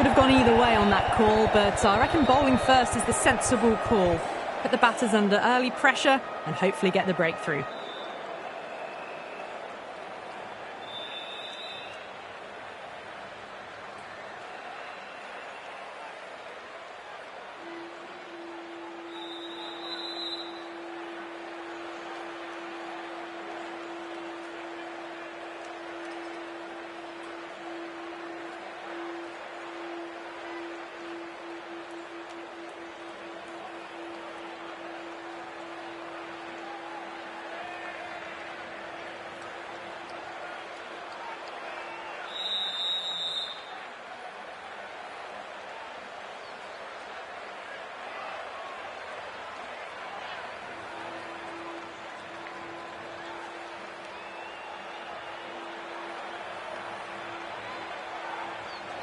Could have gone either way on that call, but I reckon bowling first is the sensible call. Put the batters under early pressure and hopefully get the breakthrough.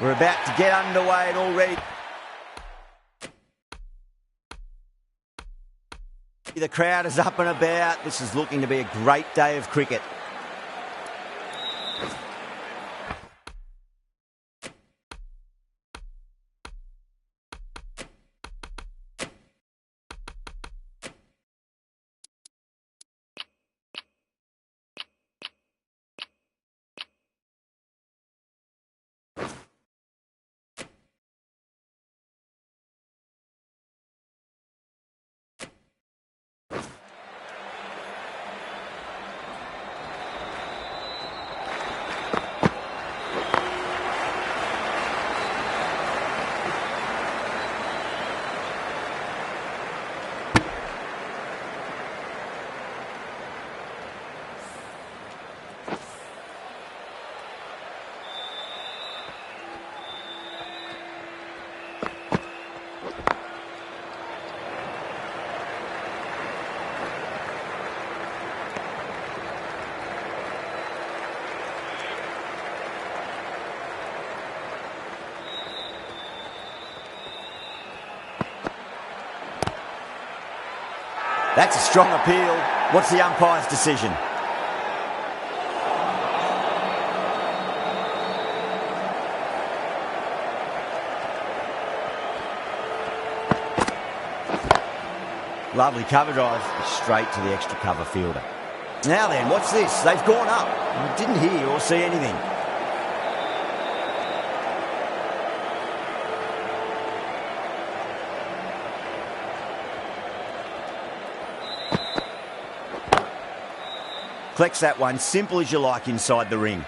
We're about to get underway and already the crowd is up and about. This is looking to be a great day of cricket. That's a strong appeal. What's the umpire's decision? Lovely cover drive, straight to the extra cover fielder. Now then, what's this? They've gone up. I didn't hear or see anything. Collects that one, simple as you like, inside the ring.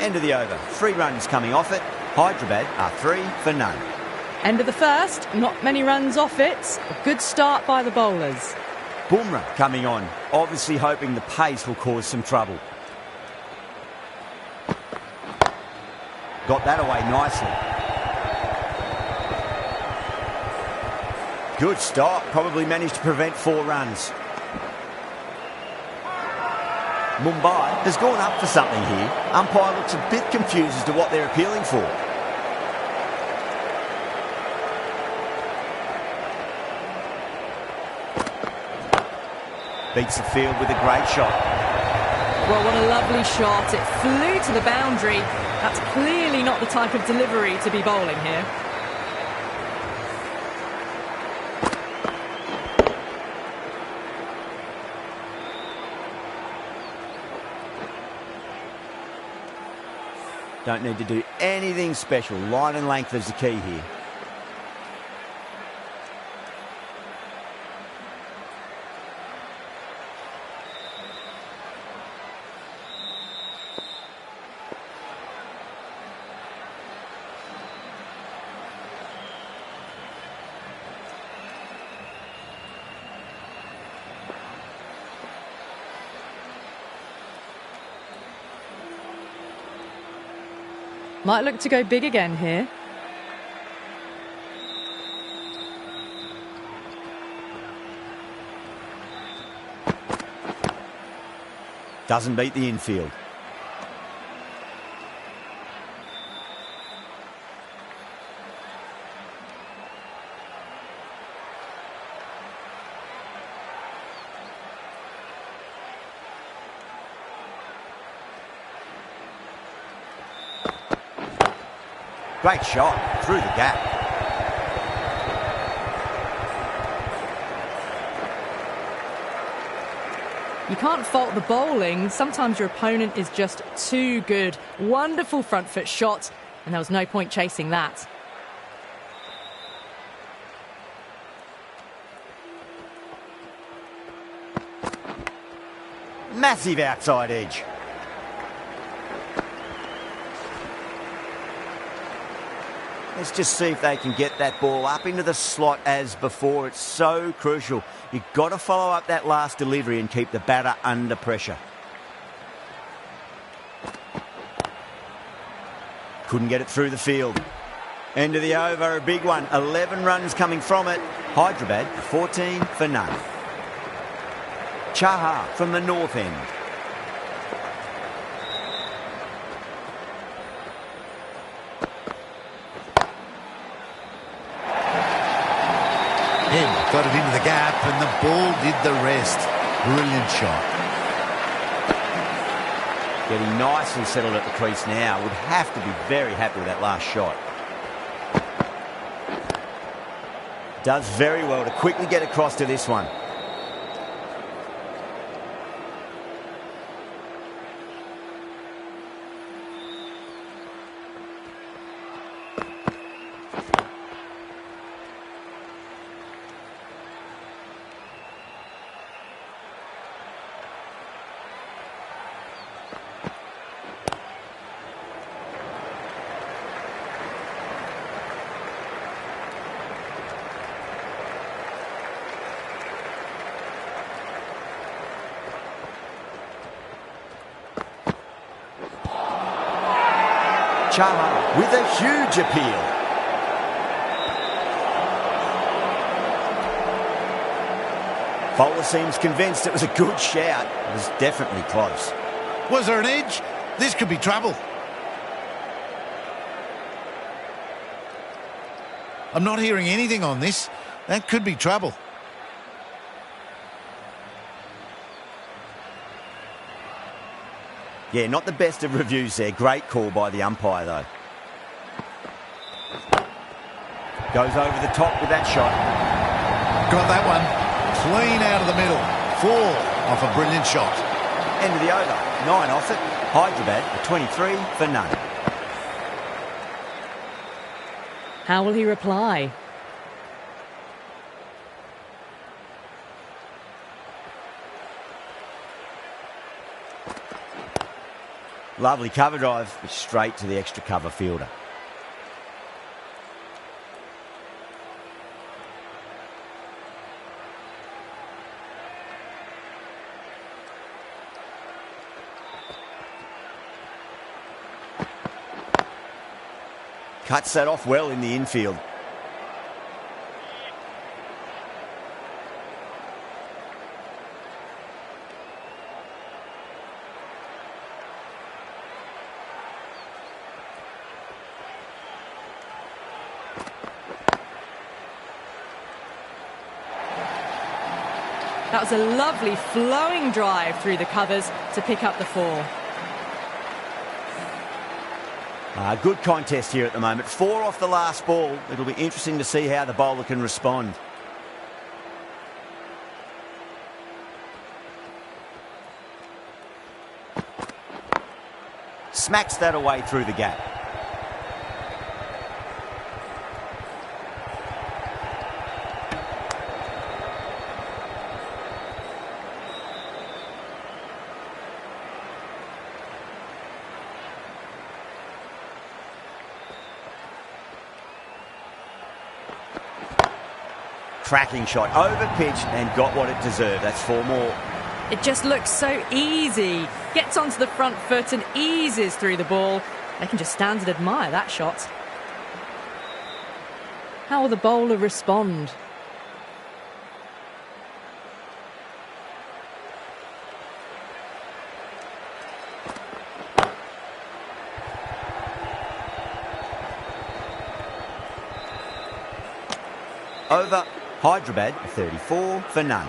End of the over. 3 runs coming off it. Hyderabad are 3 for none. End of the first. Not many runs off it. A good start by the bowlers. Bumrah coming on, obviously hoping the pace will cause some trouble. Got that away nicely. Good stop, probably managed to prevent 4 runs. Mumbai has gone up for something here. Umpire looks a bit confused as to what they're appealing for. Beats the field with a great shot. Well, what a lovely shot. It flew to the boundary. That's clearly not the type of delivery to be bowling here. Don't need to do anything special. Line and length is the key here. Might look to go big again here. Doesn't beat the infield. Great shot through the gap. You can't fault the bowling. Sometimes your opponent is just too good. Wonderful front foot shot, and there was no point chasing that. Massive outside edge. Let's just see if they can get that ball up into the slot as before. It's so crucial. You've got to follow up that last delivery and keep the batter under pressure. Couldn't get it through the field. End of the over, a big one. 11 runs coming from it. Hyderabad, 14 for none. Chaha from the north end. Head got it into the gap and the ball did the rest. Brilliant shot. Getting nicely settled at the crease now. Would have to be very happy with that last shot. Does very well to quickly get across to this one. Chaha with a huge appeal. Bowler seems convinced it was a good shout. It was definitely close. Was there an edge? This could be trouble. I'm not hearing anything on this. That could be trouble. Yeah, not the best of reviews there. Great call by the umpire, though. Goes over the top with that shot. Got that one. Clean out of the middle. 4 off a brilliant shot. End of the over. 9 off it. Hyderabad, 23 for none. How will he reply? Lovely cover drive, straight to the extra cover fielder. Cuts that off well in the infield. That was a lovely flowing drive through the covers to pick up the 4. Good contest here at the moment. 4 off the last ball. It'll be interesting to see how the bowler can respond. Smacks that away through the gap. Cracking shot, over pitch and got what it deserved. That's 4 more. It just looks so easy. Gets onto the front foot and eases through the ball. They can just stand and admire that shot. How will the bowler respond? Over. Hyderabad, 34 for none.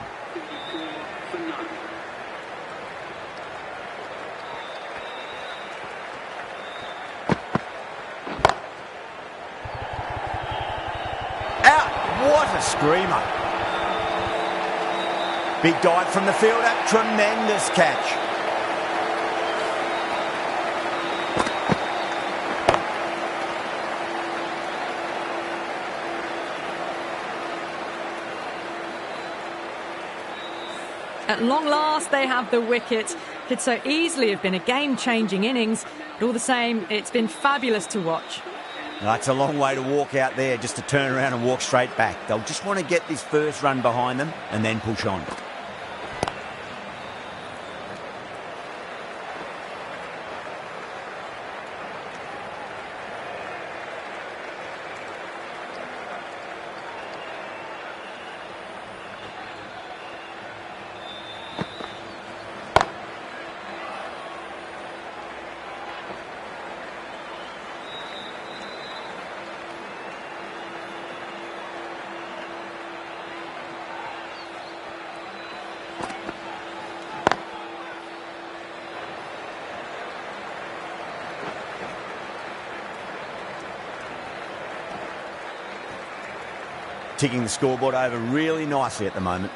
a screamer. Big dive from the fielder. Tremendous catch. At long last, they have the wicket. Could so easily have been a game-changing innings, but all the same, it's been fabulous to watch. That's a long way to walk out there just to turn around and walk straight back. They'll just want to get this first run behind them and then push on. Ticking the scoreboard over really nicely at the moment.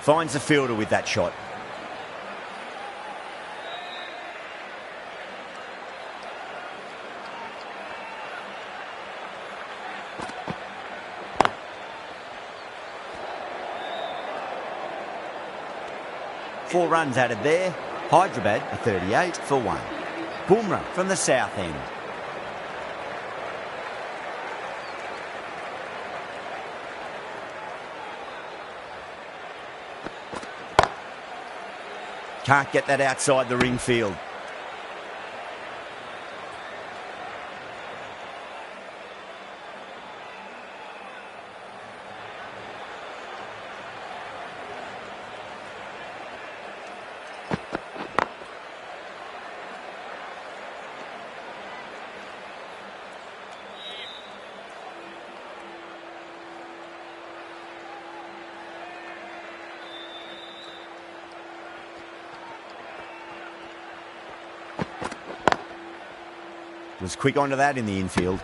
Finds the fielder with that shot. Four runs added there. Hyderabad a 38 for 1. Bumrah from the south end. Can't get that outside the ring field. Was quick onto that in the infield.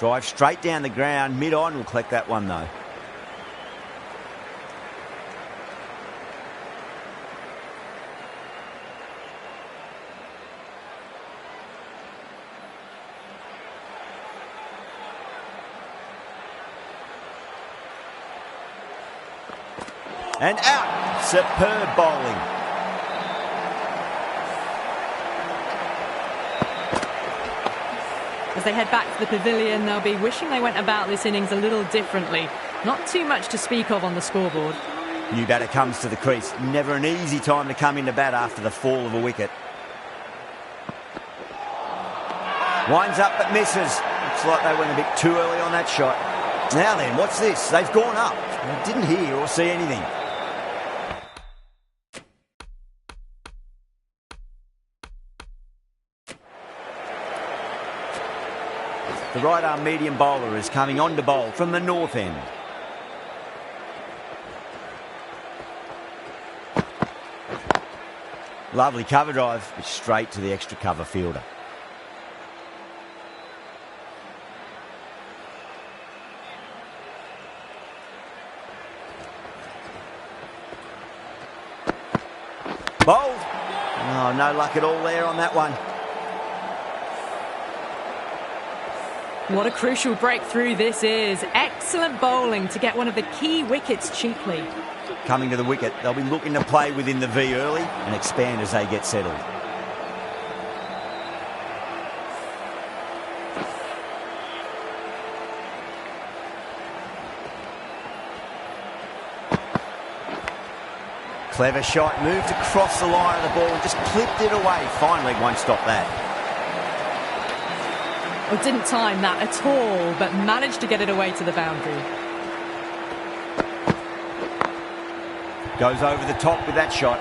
Drive straight down the ground. Mid-on will collect that one though. And out. Superb bowling. As they head back to the pavilion, they'll be wishing they went about this innings a little differently. Not too much to speak of on the scoreboard. New batter comes to the crease. Never an easy time to come into bat after the fall of a wicket. Winds up but misses. Looks like they went a bit too early on that shot. Now then, what's this? They've gone up. I didn't hear or see anything. The right-arm medium bowler is coming on to bowl from the north end. Lovely cover drive, but straight to the extra cover fielder. Bowled. Oh, no luck at all there on that one. What a crucial breakthrough this is. Excellent bowling to get one of the key wickets cheaply. Coming to the wicket, they'll be looking to play within the V early and expand as they get settled. Clever shot, moved across the line of the ball and just clipped it away. Fine leg won't stop that. Well, didn't time that at all, but managed to get it away to the boundary. Goes over the top with that shot.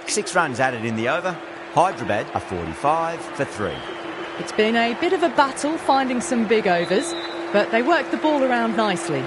Six runs added in the over. Hyderabad are 45 for 3. It's been a bit of a battle finding some big overs, but they worked the ball around nicely.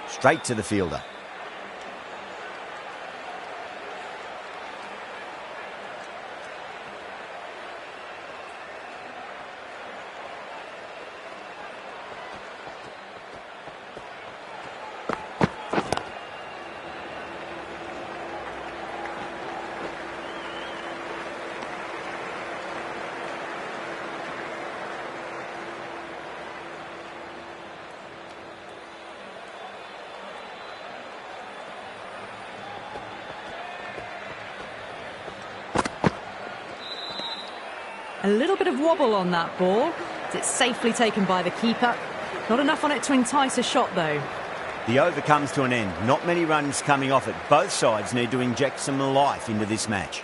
Straight to the fielder. A little bit of wobble on that ball. It's safely taken by the keeper. Not enough on it to entice a shot, though. The over comes to an end. Not many runs coming off it. Both sides need to inject some life into this match.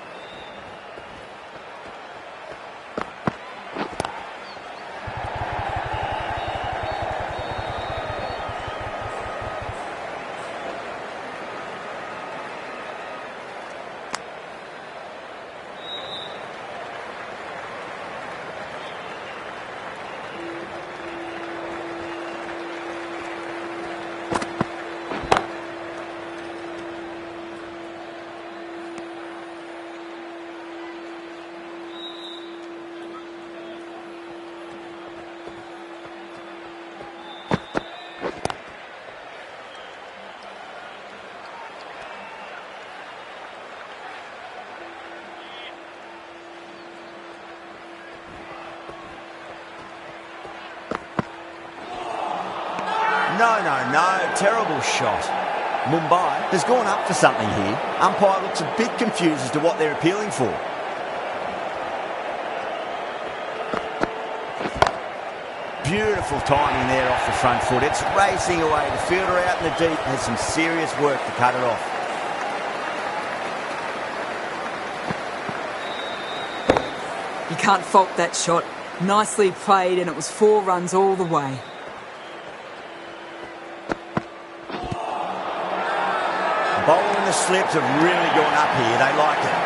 No, terrible shot. Mumbai has gone up for something here. Umpire looks a bit confused as to what they're appealing for. Beautiful timing there off the front foot. It's racing away. The fielder out in the deep has some serious work to cut it off. You can't fault that shot. Nicely played, and it was 4 runs all the way. The bowler and the slips have really gone up here. They like it.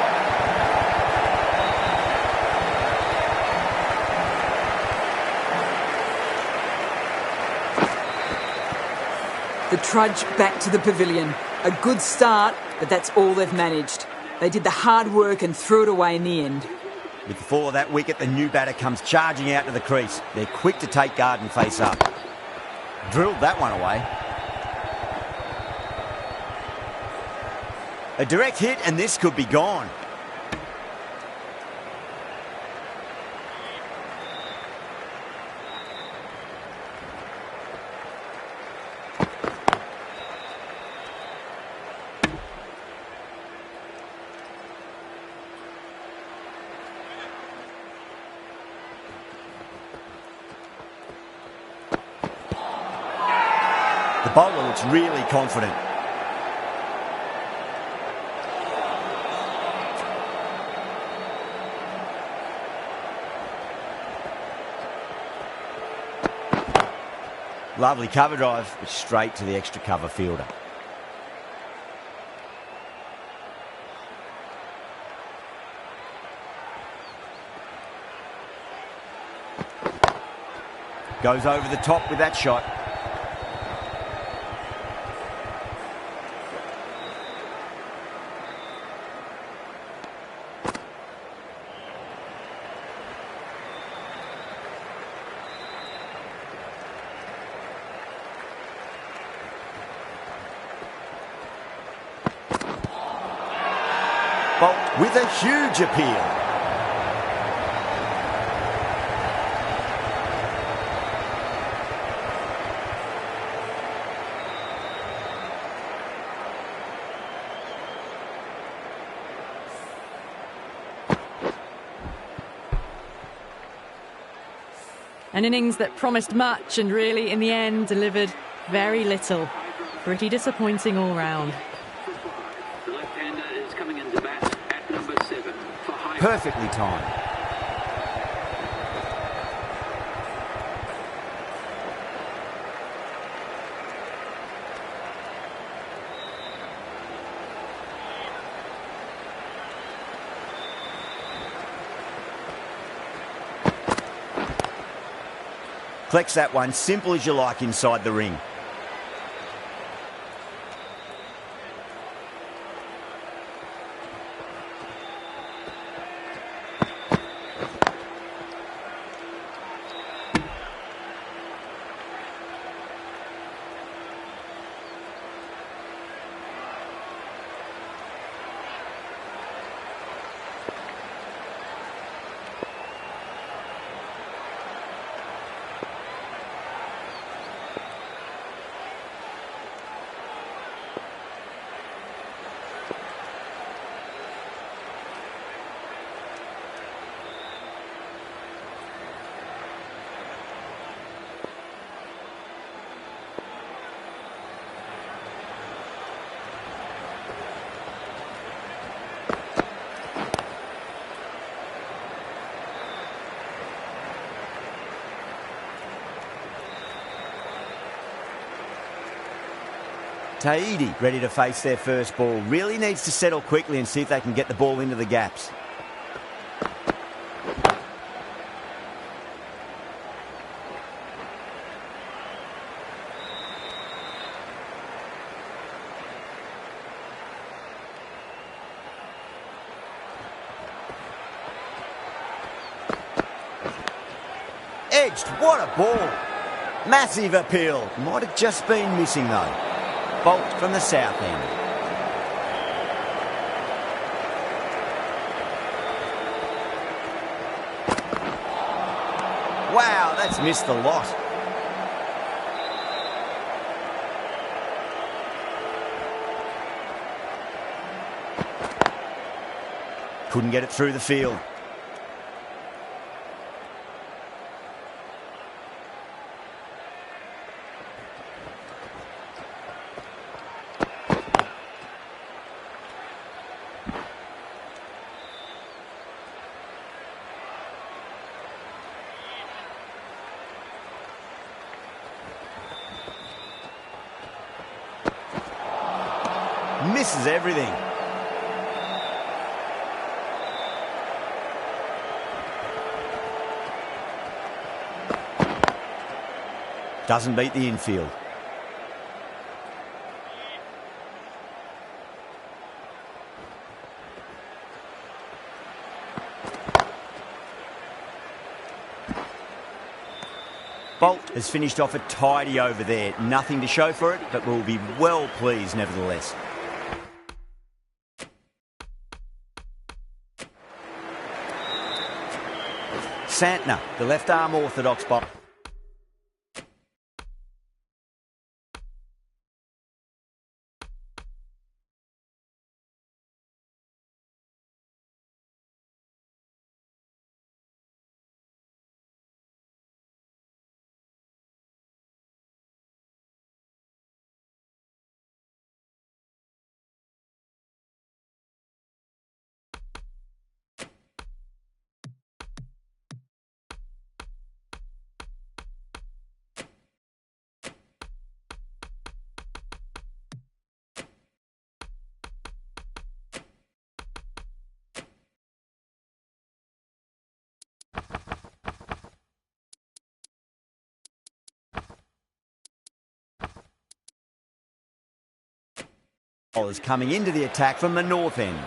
The trudge back to the pavilion. A good start, but that's all they've managed. They did the hard work and threw it away in the end. With the fall of that wicket, the new batter comes charging out to the crease. They're quick to take guard and face up. Drilled that one away. A direct hit, and this could be gone. The bowler looks really confident. Lovely cover drive, but straight to the extra cover fielder. Goes over the top with that shot. Bolt with a huge appeal. An innings that promised much and really, in the end, delivered very little. Pretty disappointing all round. The left-hander is coming into bat at number 7 for high. Perfectly timed. Collects that one, simple as you like, inside the ring. Tahiti ready to face their first ball. Really needs to settle quickly and see if they can get the ball into the gaps. Edged, what a ball. Massive appeal. Might have just been missing though. Bolt from the south end. Wow, that's missed a lot. Couldn't get it through the field. Misses everything. Doesn't beat the infield. Bolt has finished off a tidy over there. Nothing to show for it, but will be well pleased nevertheless. Santner, the left arm orthodox bowler. Bowlers coming into the attack from the north end.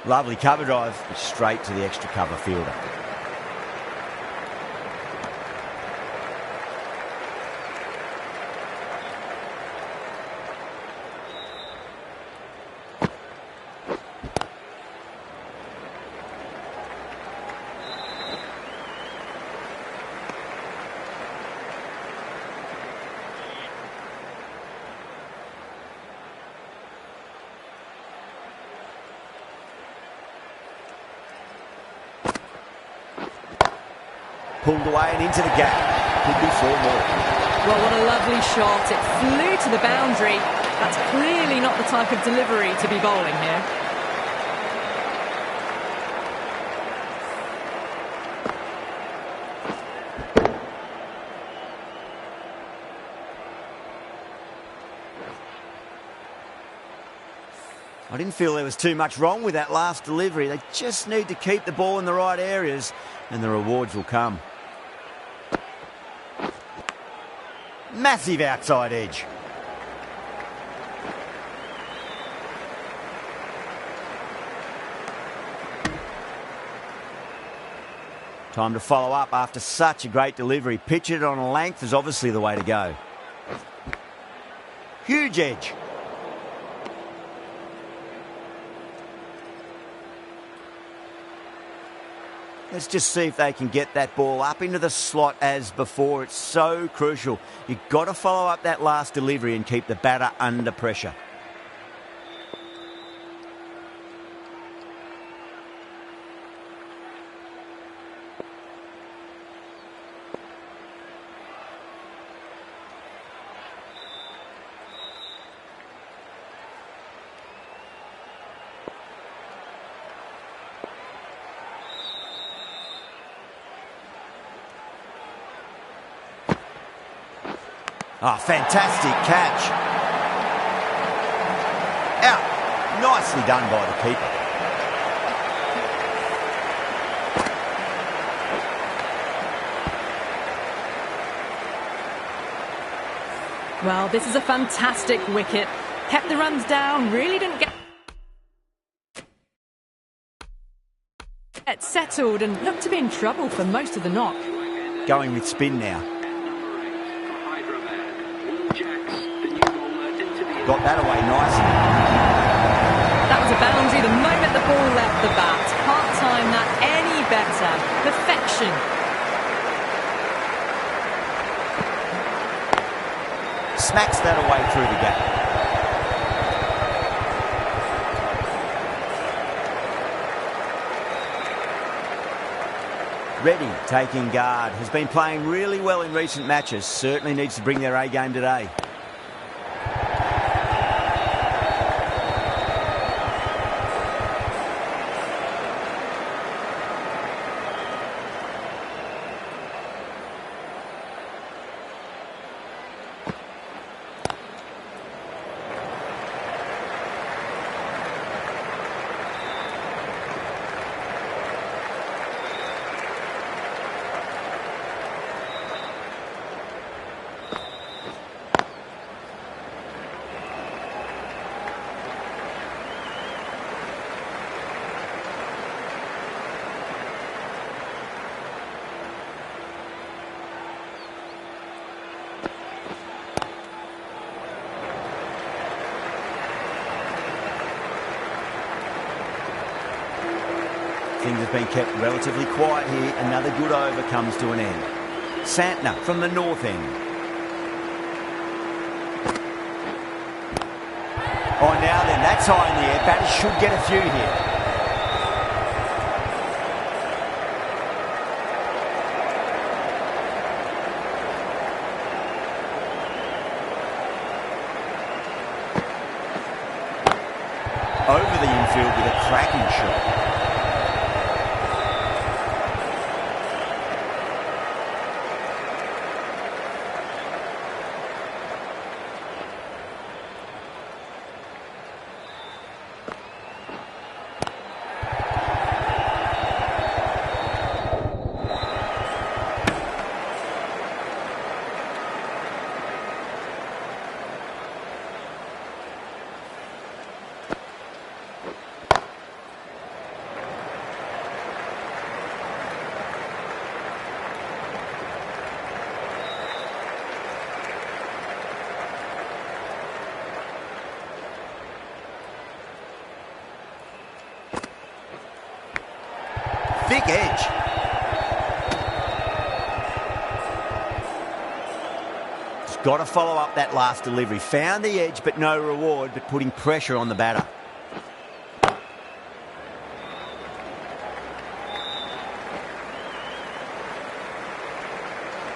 Lovely cover drive, straight to the extra cover fielder. Pulled away and into the gap. Could be 4 more. Well, what a lovely shot. It flew to the boundary. That's clearly not the type of delivery to be bowling here. I didn't feel there was too much wrong with that last delivery. They just need to keep the ball in the right areas and the rewards will come. Massive outside edge. Time to follow up after such a great delivery. Pitch it on a length is obviously the way to go. Huge edge. Let's just see if they can get that ball up into the slot as before. It's so crucial. You've got to follow up that last delivery and keep the batter under pressure. Oh, fantastic catch. Out. Nicely done by the keeper. Well, this is a fantastic wicket. Kept the runs down, really didn't get settled and looked to be in trouble for most of the knock. Going with spin now. Got that away nicely. That was a boundary the moment the ball left the bat. Can't time that any better. Perfection. Smacks that away through the gap. Reddy taking guard. Has been playing really well in recent matches. Certainly needs to bring their A game today. Things have been kept relatively quiet here. Another good over comes to an end. Santner from the north end. Oh, now then, that's high in the air. Batters should get a few here. Over the infield with a cracking shot. Thick edge. Just got to follow up that last delivery. Found the edge, but no reward, but putting pressure on the batter.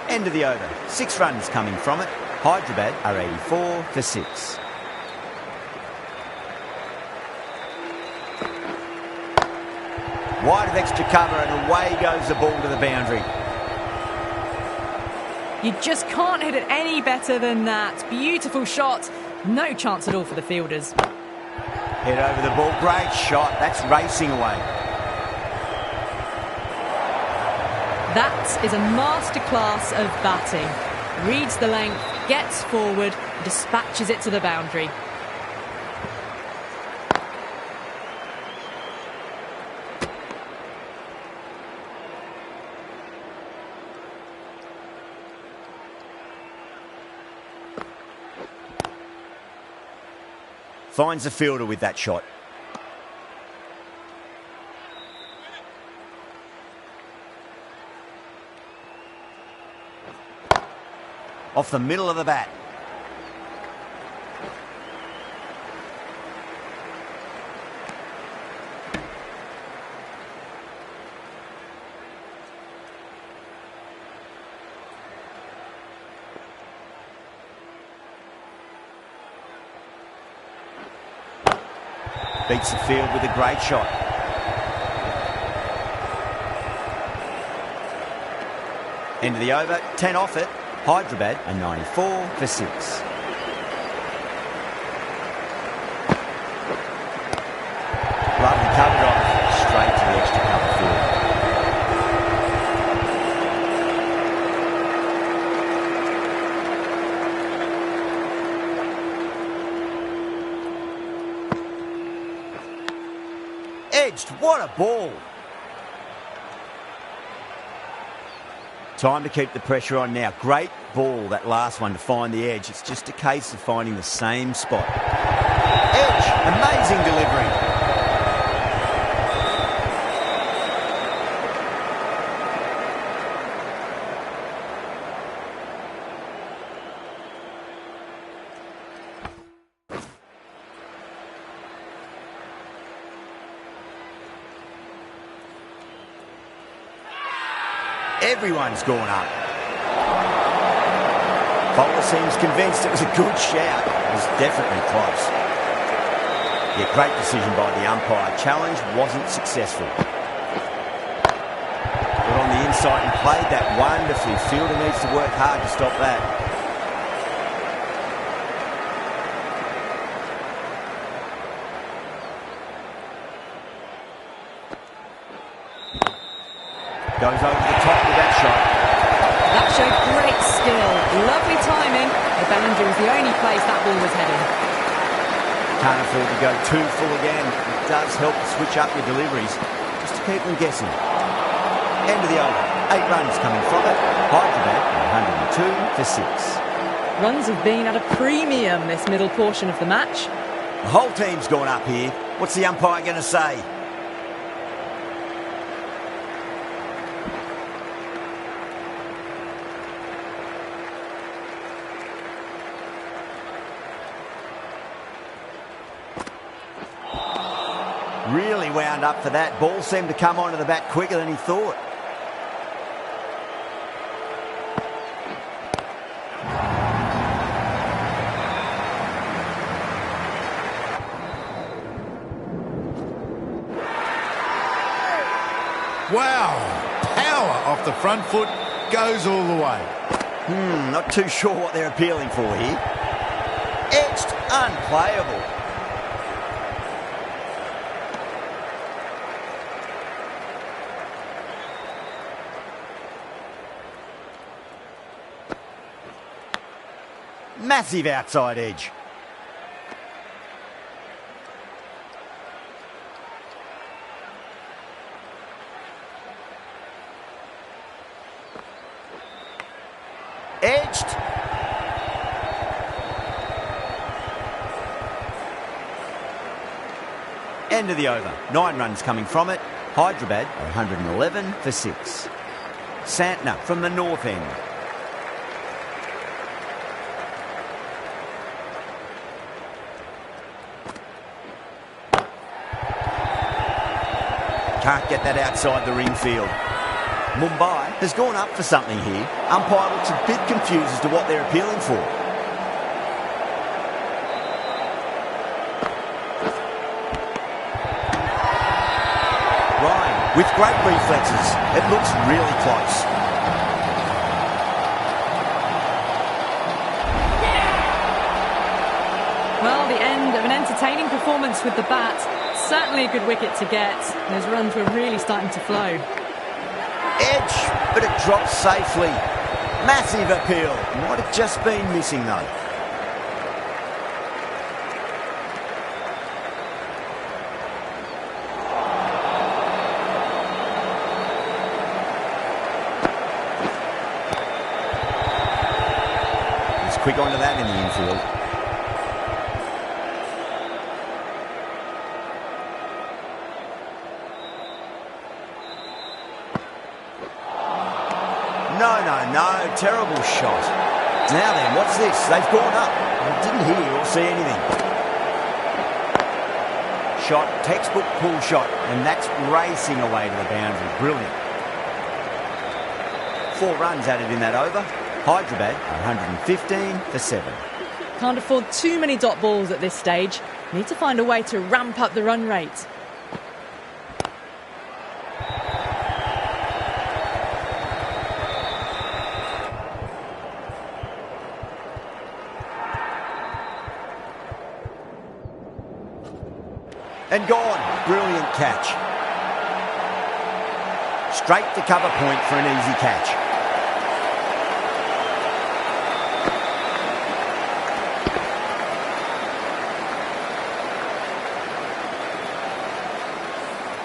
End of the over. 6 runs coming from it. Hyderabad are 84 for 6. Wide of extra cover and away goes the ball to the boundary. You just can't hit it any better than that. Beautiful shot. No chance at all for the fielders. Head over the ball. Great shot. That's racing away. That is a masterclass of batting. Reads the length, gets forward, dispatches it to the boundary. Finds the fielder with that shot. Off the middle of the bat. Beats the field with a great shot. End of the over, 10 off it. Hyderabad are 94 for 6. Lovely covered off, straight to the extra cover field. Edged, what a ball. Time to keep the pressure on now. Great ball, that last one, to find the edge. It's just a case of finding the same spot. Edge, amazing delivery. Everyone's gone up. Bowler seems convinced it was a good shout. It was definitely close. Yeah, great decision by the umpire. Challenge wasn't successful. Got on the inside and played that wonderfully. Fielder needs to work hard to stop that. Goes over the top with that shot. That showed great skill. Lovely timing. The boundary was the only place that ball was heading. Can't afford to go too full again. It does help to switch up your deliveries, just to keep them guessing. End of the over. 8 runs coming from it. Hyderabad 102 for 6. Runs have been at a premium this middle portion of the match. The whole team's gone up here. What's the umpire going to say? Really wound up for that. Ball seemed to come onto the bat quicker than he thought. Wow! Power off the front foot, goes all the way. Not too sure what they're appealing for here. Edged, unplayable. Massive outside edge. Edged. End of the over. 9 runs coming from it. Hyderabad 111 for 6. Santner from the north end. Can't get that outside the ring field. Mumbai has gone up for something here. Umpire looks a bit confused as to what they're appealing for. Ryan with great reflexes. It looks really close. Well, the end of an entertaining performance with the bat. Certainly a good wicket to get. Those runs were really starting to flow. Edge, but it drops safely. Massive appeal. Might have just been missing though. He's quick onto that in the infield. No, terrible shot. Now then, what's this? They've gone up. I didn't hear or see anything. Shot, textbook pull shot, and that's racing away to the boundary. Brilliant. 4 runs added in that over. Hyderabad 115 for 7. Can't afford too many dot balls at this stage. Need to find a way to ramp up the run rate. And gone. Brilliant catch. Straight to cover point for an easy catch.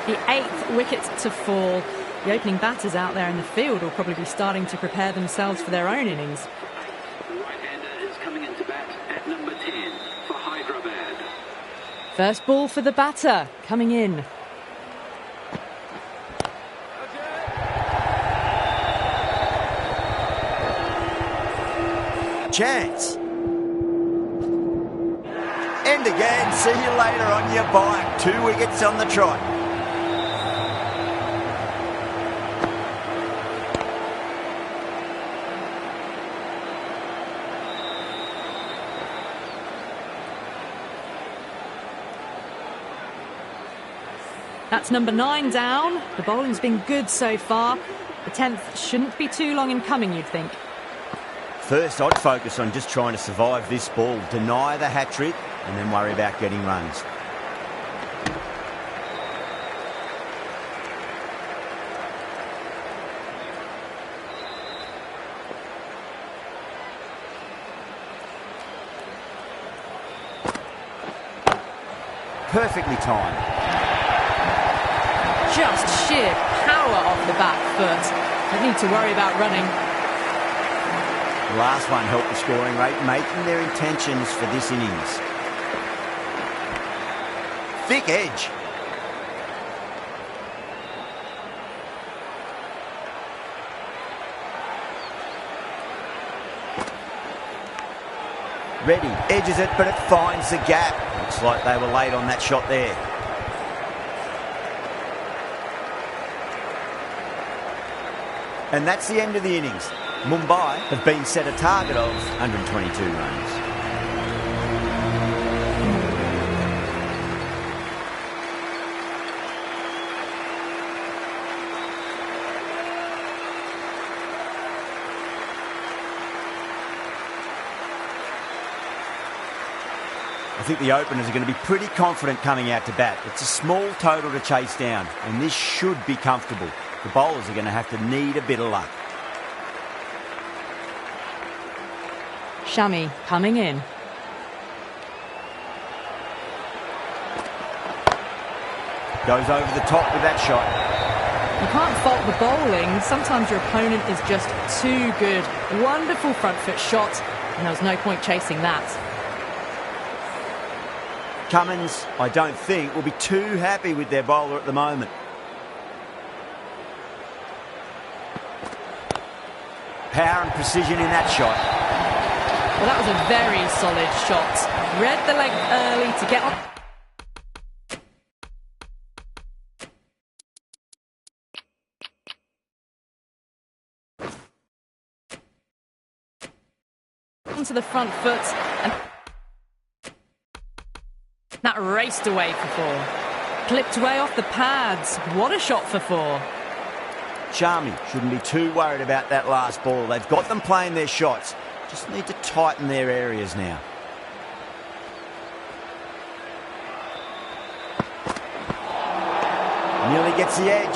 The 8th wicket to fall. The opening batters out there in the field will probably be starting to prepare themselves for their own innings. The right-hander is coming into bat at number 10 for Hyderabad. First ball for the batter, coming in. Chance. End again. See you later on your bike. 2 wickets on the trot. That's number 9 down. The bowling's been good so far. The 10th shouldn't be too long in coming, you'd think. First, I'd focus on just trying to survive this ball, deny the hat-trick, and then worry about getting runs. Perfectly timed. Just sheer power off the back foot. Don't need to worry about running. The last one helped the scoring rate, making their intentions for this innings. Thick edge. Ready, edges it, but it finds the gap. Looks like they were late on that shot there. And that's the end of the innings. Mumbai have been set a target of 122 runs. I think the openers are going to be pretty confident coming out to bat. It's a small total to chase down, and this should be comfortable. The bowlers are going to have to need a bit of luck. Shami coming in. Goes over the top with that shot. You can't fault the bowling. Sometimes your opponent is just too good. Wonderful front foot shot, and there was no point chasing that. Cummins, I don't think, will be too happy with their bowler at the moment. Power and precision in that shot. Well, that was a very solid shot. Read the length early to get on. Onto the front foot, and that raced away for 4. Clipped away off the pads. What a shot for 4. Shami shouldn't be too worried about that last ball. They've got them playing their shots. Just need to tighten their areas now. Nearly gets the edge.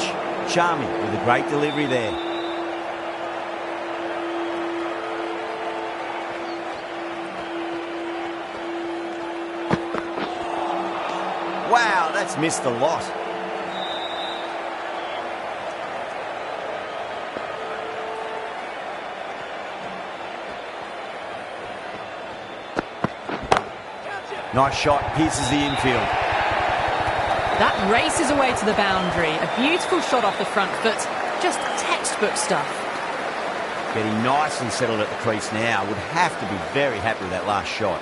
Shami with a great delivery there. Wow, that's missed a lot. Nice shot, pierces the infield. That races away to the boundary. A beautiful shot off the front foot. Just textbook stuff. Getting nice and settled at the crease now. Would have to be very happy with that last shot.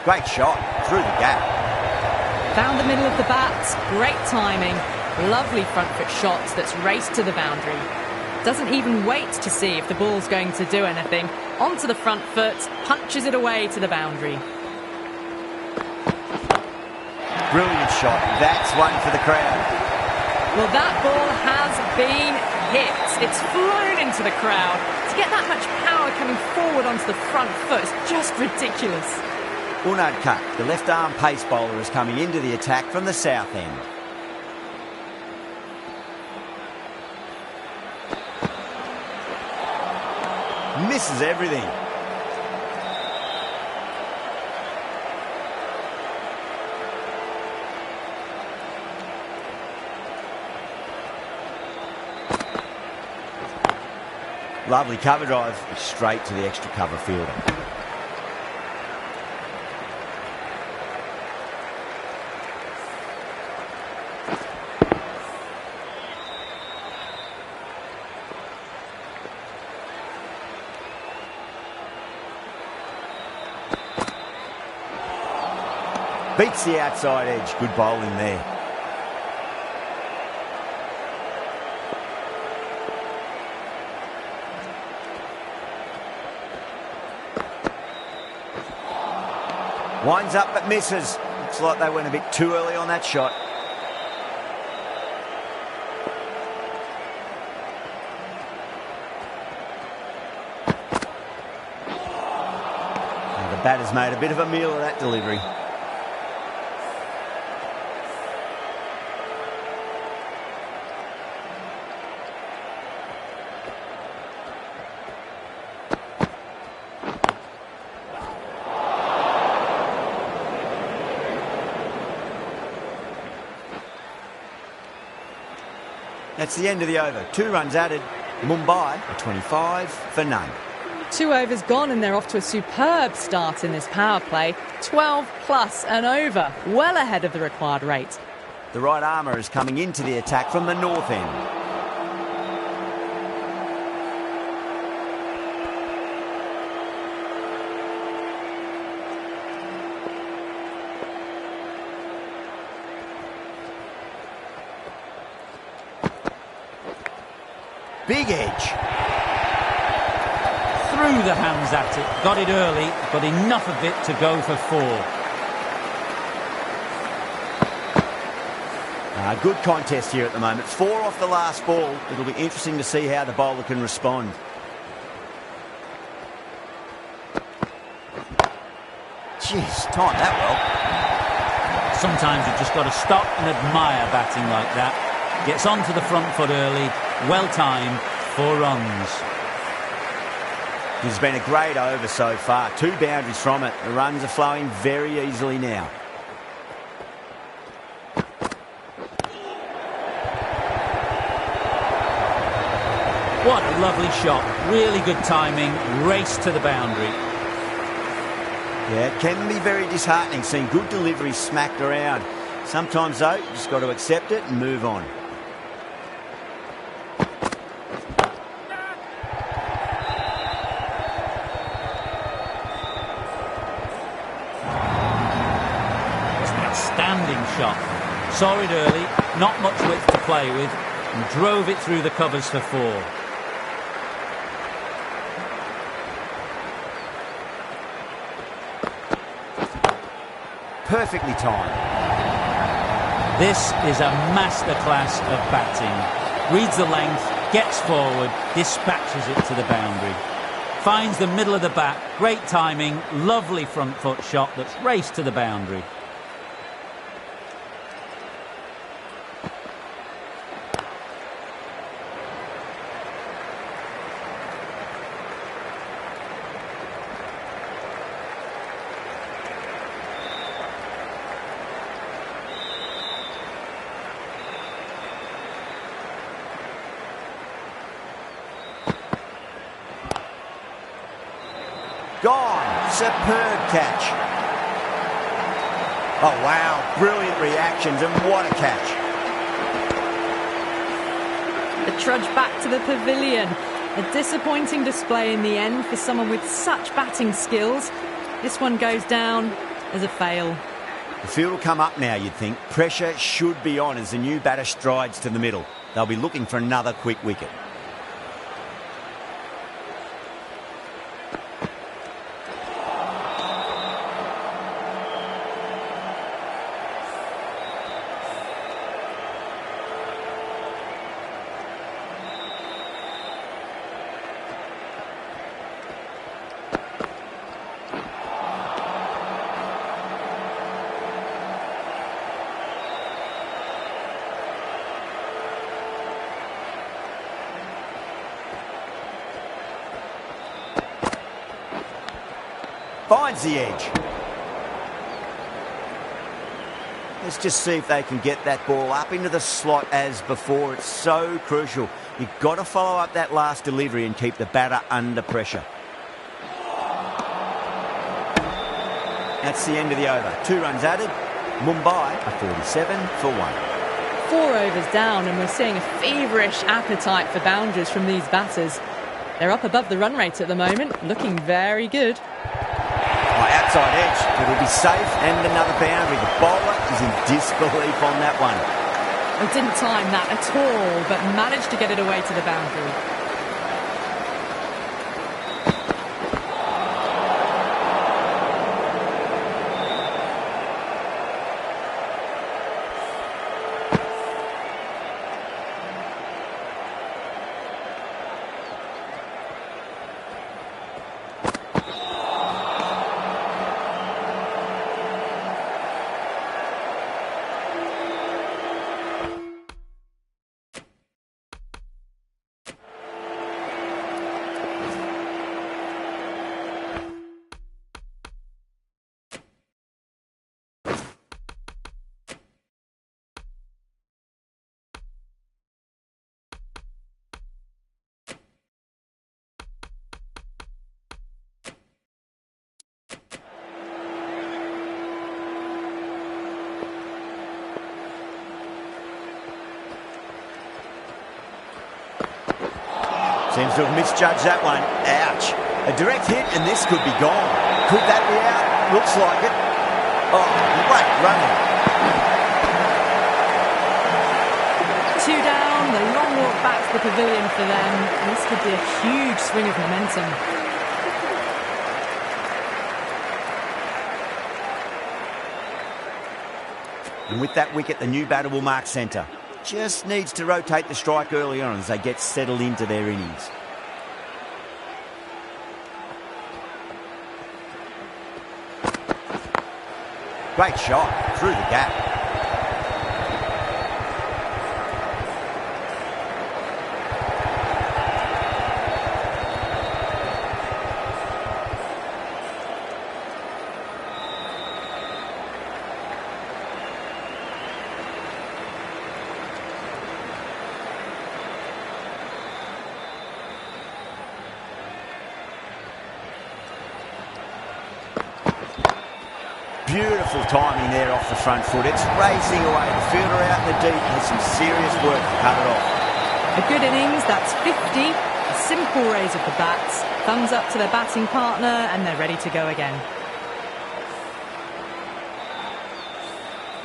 Great shot, through the gap. Found the middle of the bat. Great timing. Lovely front foot shot that's raced to the boundary. Doesn't even wait to see if the ball's going to do anything. Onto the front foot, punches it away to the boundary. Brilliant shot. That's one for the crowd. Well, that ball has been hit. It's flown into the crowd. To get that much power coming forward onto the front foot is just ridiculous. Wwe2k25, the left-arm pace bowler, is coming into the attack from the south end. Misses everything. Lovely cover drive, straight to the extra cover fielder. Beats the outside edge. Good bowling there. Winds up but misses. Looks like they went a bit too early on that shot. And the batter's made a bit of a meal of that delivery. That's the end of the over. 2 runs added. Mumbai are 25 for none. 2 overs gone and they're off to a superb start in this power play. 12 plus and over, well ahead of the required rate. The right armour is coming into the attack from the north end. Big edge. Threw the hands at it, got it early, got enough of it to go for 4. Good contest here at the moment. 4 off the last ball. It'll be interesting to see how the bowler can respond. Jeez, timed that well. Sometimes you've just got to stop and admire batting like that. Gets onto the front foot early, well timed, 4 runs. This has been a great over so far. 2 boundaries from it. The runs are flowing very easily now. What a lovely shot. Really good timing. Race to the boundary. Yeah, it can be very disheartening seeing good deliveries smacked around. Sometimes, though, you just got to accept it and move on. Shot. Saw it early, not much width to play with, and drove it through the covers for 4. Perfectly timed. This is a masterclass of batting. Reads the length, gets forward, dispatches it to the boundary. Finds the middle of the bat, great timing, lovely front foot shot that's raced to the boundary. Gone. Superb catch. Oh, wow. Brilliant reactions, and what a catch. The trudge back to the pavilion. A disappointing display in the end for someone with such batting skills. This one goes down as a fail. The field will come up now, you'd think. Pressure should be on as the new batter strides to the middle. They'll be looking for another quick wicket. Finds the edge. Let's just see if they can get that ball up into the slot as before. It's so crucial. You've got to follow up that last delivery and keep the batter under pressure. That's the end of the over. 2 runs added. Mumbai are 47 for 1. 4 overs down and we're seeing a feverish appetite for boundaries from these batters. They're up above the run rate at the moment, looking very good. Outside edge, it'll be safe and another boundary. The bowler is in disbelief on that one. He didn't time that at all, but managed to get it away to the boundary. Seems to have misjudged that one. Ouch. A direct hit and this could be gone. Could that be out? Looks like it. Oh, great running. 2 down, the long walk back to the pavilion for them. This could be a huge swing of momentum. And with that wicket, the new batter will mark centre. Just needs to rotate the strike early on as they get settled into their innings. Great shot through the gap. Beautiful timing there off the front foot. It's racing away. The fielder out in the deep with some serious work to cut it off. A good innings, that's 50. A simple raise of the bats. Thumbs up to their batting partner and they're ready to go again.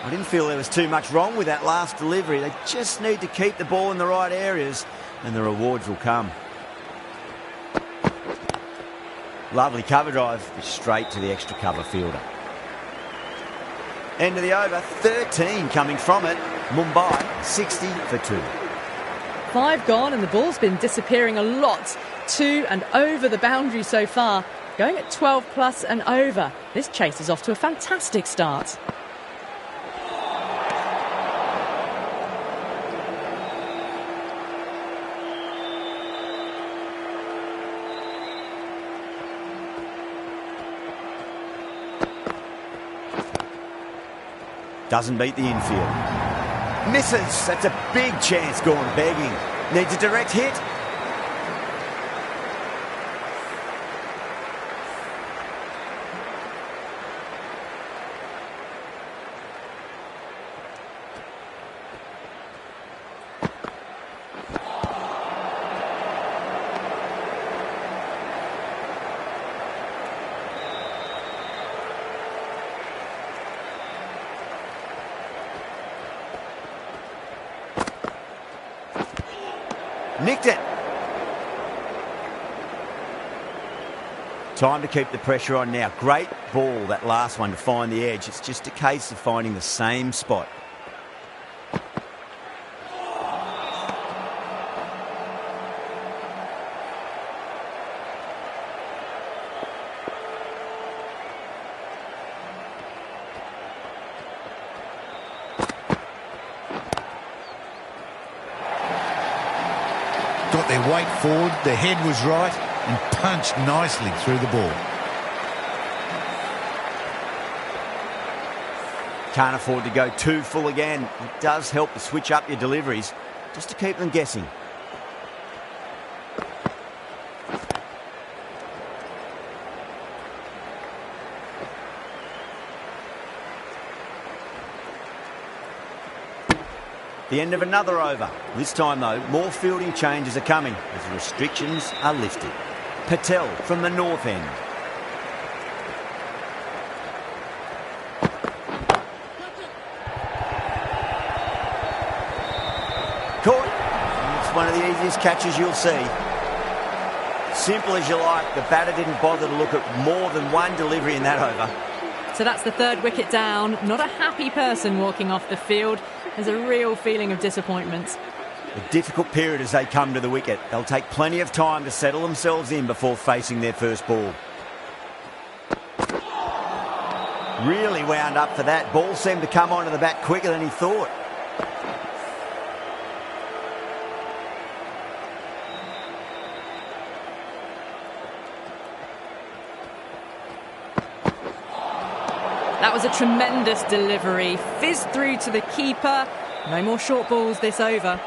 I didn't feel there was too much wrong with that last delivery. They just need to keep the ball in the right areas and the rewards will come. Lovely cover drive, straight to the extra cover fielder. End of the over, 13 coming from it. Mumbai, 60 for 2. 5 gone and the ball's been disappearing a lot to and over the boundary so far. Going at 12 plus and over. This chase is off to a fantastic start. Doesn't beat the infield. Misses. That's a big chance gone begging. Needs a direct hit. Nicked it. Time to keep the pressure on now. Great ball, that last one, to find the edge. It's just a case of finding the same spot. Got their weight forward, their head was right, and punched nicely through the ball. Can't afford to go too full again. It does help to switch up your deliveries, just to keep them guessing. The end of another over. This time, though, more fielding changes are coming as the restrictions are lifted. Patel from the north end. Caught. It's one of the easiest catches you'll see. Simple as you like, the batter didn't bother to look at more than one delivery in that over. So that's the 3rd wicket down. Not a happy person walking off the field. There's a real feeling of disappointment. A difficult period as they come to the wicket. They'll take plenty of time to settle themselves in before facing their first ball. Really wound up for that. Ball seemed to come onto the bat quicker than he thought. That was a tremendous delivery. Fizzed through to the keeper. No more short balls this over.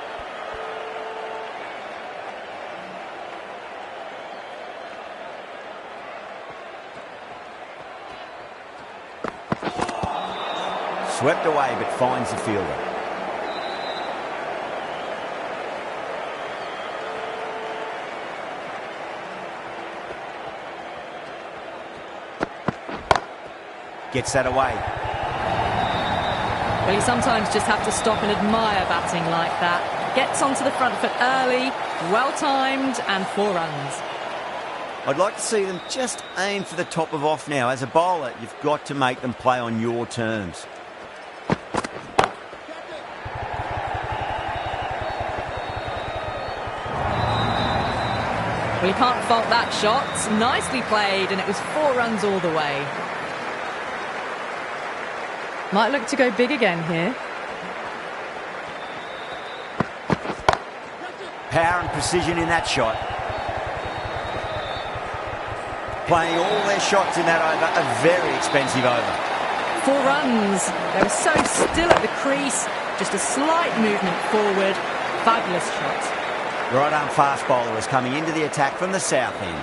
Swept away but finds the fielder. Gets that away. Well, you sometimes just have to stop and admire batting like that. Gets onto the front foot early, well-timed, and 4 runs. I'd like to see them just aim for the top of off now. As a bowler, you've got to make them play on your terms. Well, you can't fault that shot. Nicely played, and it was 4 runs all the way. Might look to go big again here. Power and precision in that shot. Playing all their shots in that over, a very expensive over. 4 runs. They were so still at the crease. Just a slight movement forward. Fabulous shot. Right arm fast bowler is coming into the attack from the south end.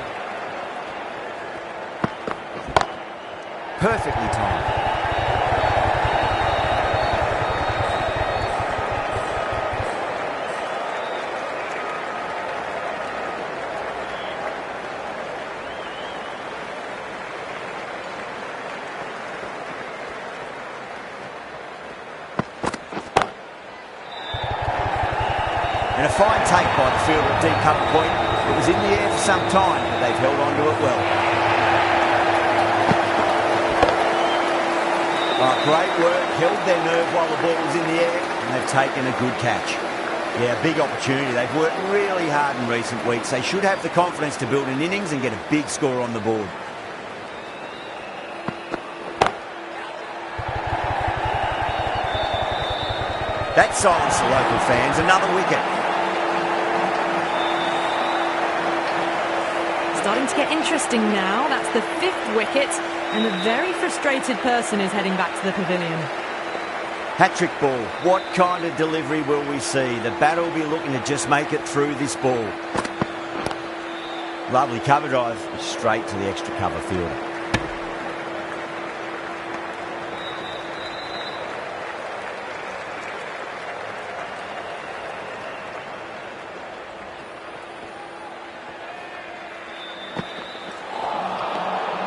Perfectly timed. And a fine take by the fielder at deep cover point. It was in the air for some time, but they've held on to it well. Great work, held their nerve while the ball was in the air, and they've taken a good catch. Yeah, big opportunity. They've worked really hard in recent weeks. They should have the confidence to build an innings and get a big score on the board. That silenced the local fans. Another wicket. Starting to get interesting now. That's the 5th wicket, and a very frustrated person is heading back to the pavilion. Hat-trick ball. What kind of delivery will we see? The batter will be looking to just make it through this ball. Lovely cover drive, straight to the extra cover fielder.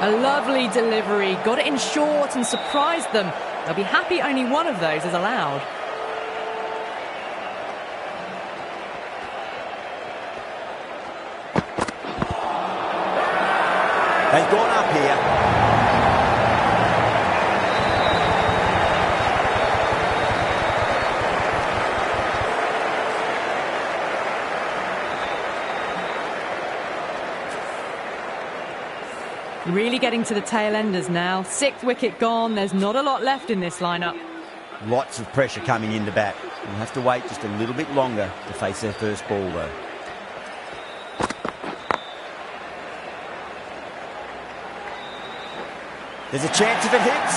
A lovely delivery, got it in short and surprised them. They'll be happy only one of those is allowed. They've gone up here. Really getting to the tail enders now. 6th wicket gone. There's not a lot left in this lineup. Lots of pressure coming into bat. They'll have to wait just a little bit longer to face their first ball, though. There's a chance if it hits.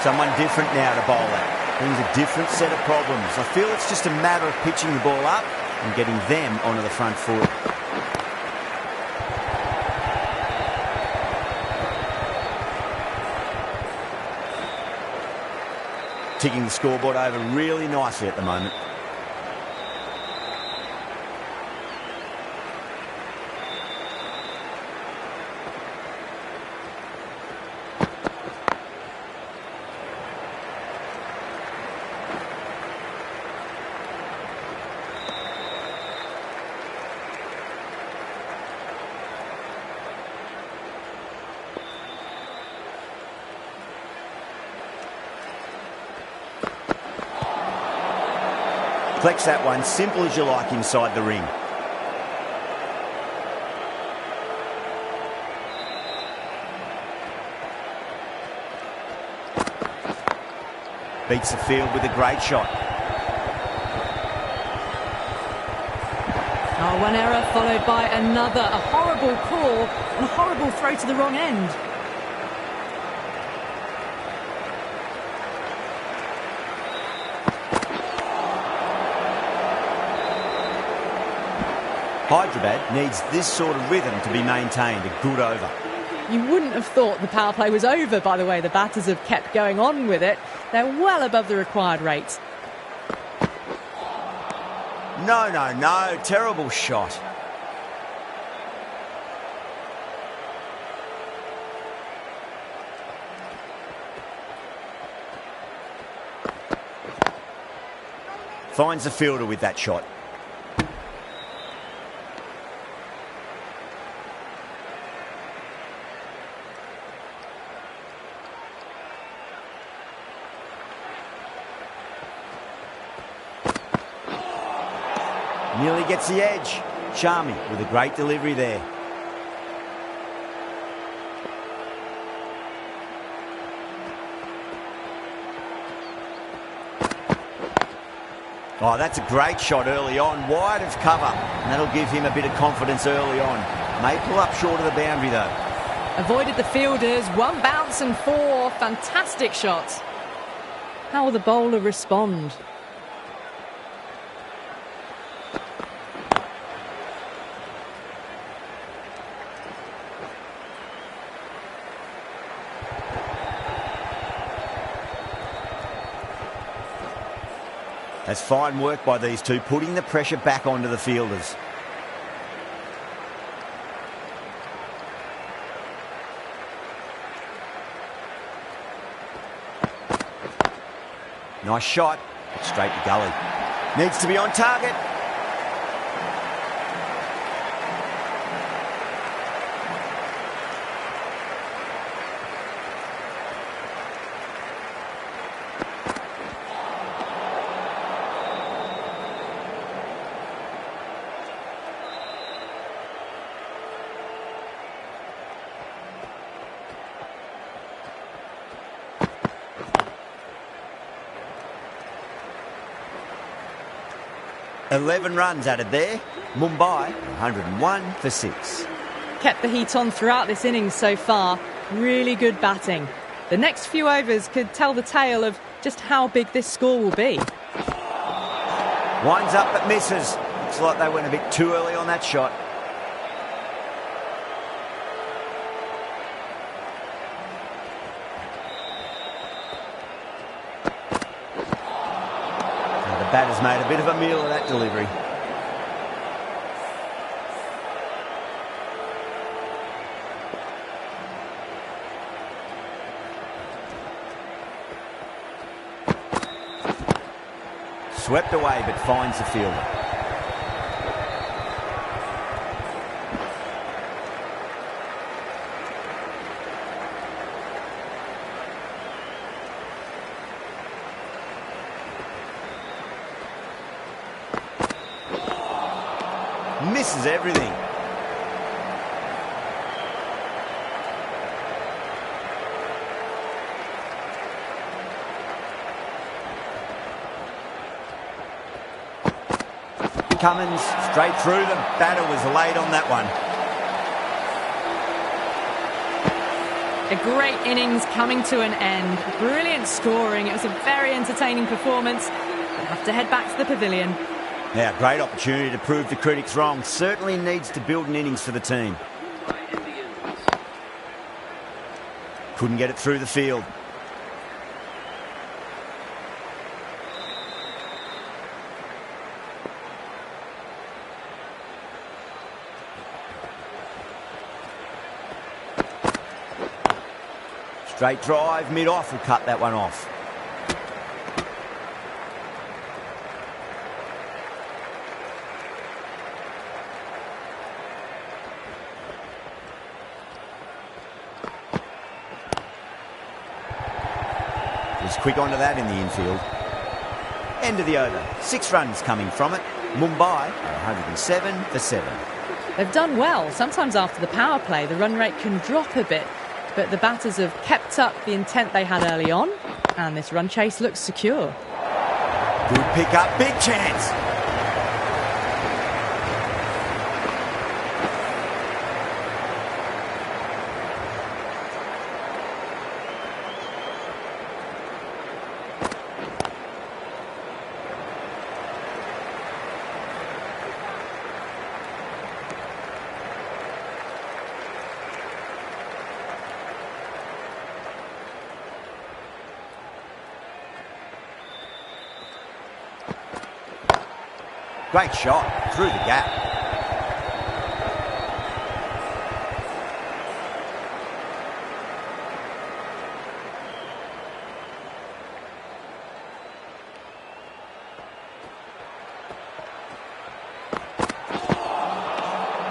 Someone different now to bowl at. Brings a different set of problems. I feel it's just a matter of pitching the ball up and getting them onto the front foot. Ticking the scoreboard over really nicely at the moment. Flex that one, simple as you like inside the ring. Beats the field with a great shot. Oh, one error followed by another. A horrible call and a horrible throw to the wrong end. Hyderabad needs this sort of rhythm to be maintained. A good over. You wouldn't have thought the power play was over by the way the batters have kept going on with it. They're well above the required rate. No. Terrible shot. Finds the fielder with that shot. Nearly gets the edge. Charmy with a great delivery there. Oh, that's a great shot early on, wide of cover, and that'll give him a bit of confidence early on. May pull up short of the boundary though. Avoided the fielders, one bounce and four. Fantastic shots. How will the bowler respond? That's fine work by these two, putting the pressure back onto the fielders. Nice shot, straight to gully. Needs to be on target. Eleven runs added there. Mumbai, 101 for 6. Kept the heat on throughout this innings so far. Really good batting. The next few overs could tell the tale of just how big this score will be. Winds up but misses. Looks like they went a bit too early on that shot. The batter's made a bit of a meal of that delivery. Swept away but finds the fielder. Misses everything. Cummins straight through them. Batter was late on that one. A great innings coming to an end. Brilliant scoring. It was a very entertaining performance. We'll have to head back to the pavilion. Now, great opportunity to prove the critics wrong. Certainly needs to build an innings for the team. Couldn't get it through the field. Straight drive, mid-off, will cut that one off. Was quick onto that in the infield. End of the over. 6 runs coming from it. Mumbai are 107 for 7. They've done well. Sometimes after the power play, the run rate can drop a bit. But the batters have kept up the intent they had early on. And this run chase looks secure. Good pick up. Big chance. Great shot through the gap.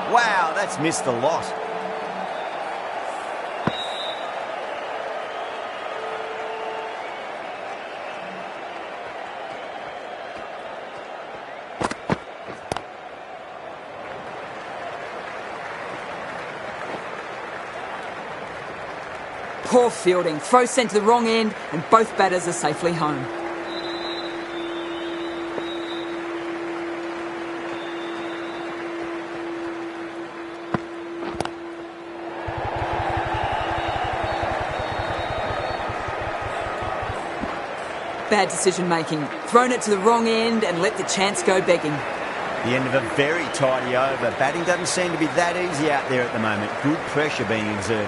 Wow, that's missed the lot. Poor fielding. Throw sent to the wrong end, and both batters are safely home. Bad decision making. Thrown it to the wrong end and let the chance go begging. The end of a very tidy over. Batting doesn't seem to be that easy out there at the moment. Good pressure being exerted.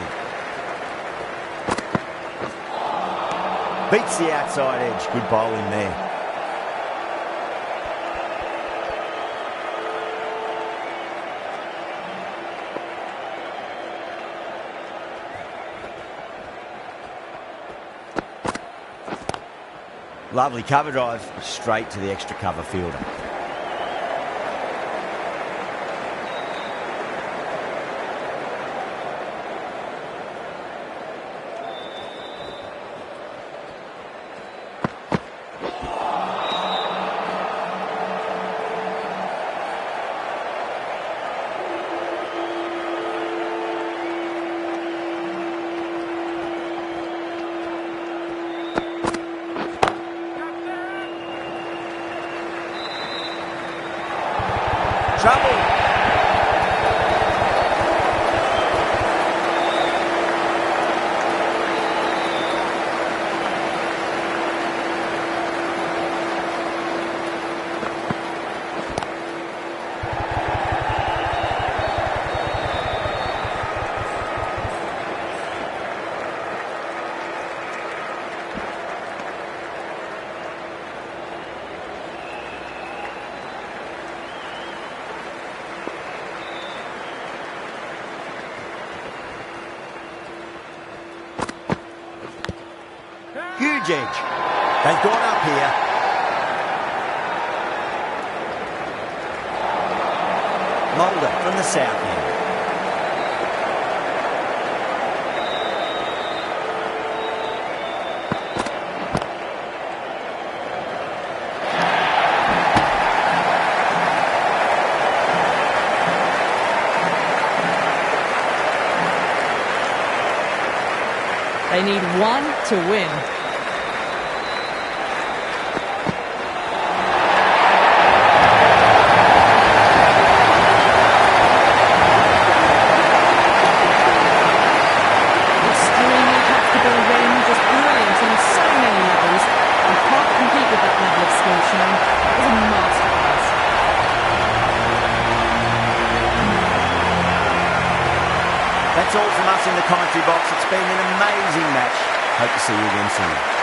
Beats the outside edge. Good bowling there. Lovely cover drive, straight to the extra cover fielder. Trouble. Huge edge. They've gone up here. Mulder from the south end. They need one to win. Extremely comfortable win, just brilliant on so many levels. You can't compete with that level of skill shown. It was a masterclass. That's all from us in the commentary box. It's been an amazing match. Hope to see you again soon.